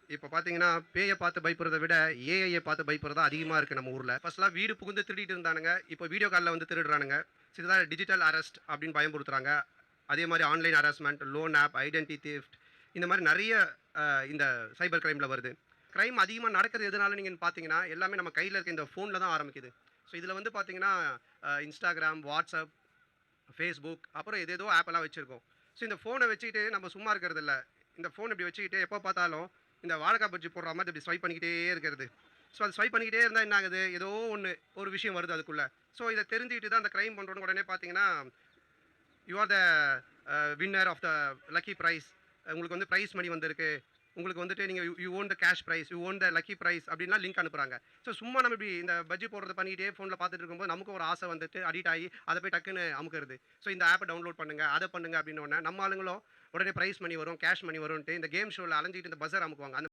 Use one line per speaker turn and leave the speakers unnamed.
இப்போ பார்த்தீங்கன்னா, பேய பார்த்து பயப்படுறத விட, ஏஐய பார்த்து பயப்படுறது தான் அதிகமா இருக்கு நம்ம ஊர்ல. ஃபர்ஸ்ட்லாம் வீடு புகுந்து திருடிட்டு இருந்தானுங்க. இப்போ வீடியோ கால்ல வந்து திருடுறானுங்க. இதுதான் டிஜிட்டல் அரெஸ்ட் அப்படின்னு பயமுறுத்துறாங்க. அதே மாரி online harassment, loan app, identity theft இந்த மாரி நெறைய அ இந்த சைபர் கிரைம்ல வருது. கிரைம் அதிகமா நடக்குது எதனால நீங்கன்னு பார்த்தீங்கன்னா, எல்லாமே நம்ம கையில இருக்க இந்த ஃபோன்ல தான் ஆரம்பிக்குது. ஸோ இதில வந்து பார்த்தீங்கன்னா, Instagram, WhatsApp, Facebook அப்புறம் ஏதேதோ ஆப்பெல்லாம் வச்சிருக்கோம். ஸோ இந்த ஃபோன வச்சுக்கிட்டு நம்ம சும்மா இருக்கிறதில்ல. இந்த ஃபோன் இப்படி வச்சுக்கிட்டு எப்ப பார்த்தாலும் இந்த வாழைக்கா பஜ்ஜி போடுற மாரி இப்படி ஸ்வைப் பண்ணிக்கிட்டே இருக்கிறது. ஸோ அது ஸ்வைப் பண்ணிக்கிட்டே இருந்தா என்ன ஆகுது? ஏதோ ஒண்ணு ஒரு விஷயம் வருது அதுக்குள்ள. ஸோ இத தெரிஞ்சுக்கிட்டு தான் அந்த கிரைம் பண்றவனுங்க உடனே பார்த்தீங்கன்னா, you are the winner of the lucky prize. உங்களுக்கு வந்து பிரைஸ் மணி வந்திருக்கு. உங்களுக்கு வந்துட்டு நீங்க you you won the cash prize, you won the lucky prize அப்படின்லாம் லிங்க் அனுப்புறாங்க. ஸோ சும்மா நம்ம இப்படி இந்த பஜ்ஜி போடுறத பண்ணிக்கிட்டே ஃபோன்ல பார்த்துட்டு இருக்கும்போது நமக்கும் ஒரு ஆசை வந்துட்டு அடிக்ட் ஆகி அத போய் டக்குன்னு அமுக்குறது. ஸோ இந்த ஆப்ப டவுன்லோட் பண்ணுங்க, அத பண்ணுங்க அப்படின்னோனே நம்ம ஆளுங்களும் உடனே பிரைஸ் மணி வரும், கேஷ் மணி வரும்ன்ட்டு இந்த கேம் ஷோல அலைஞ்சுகிட்டு இந்த பஸர் அமுக்குவாங்க. அந்த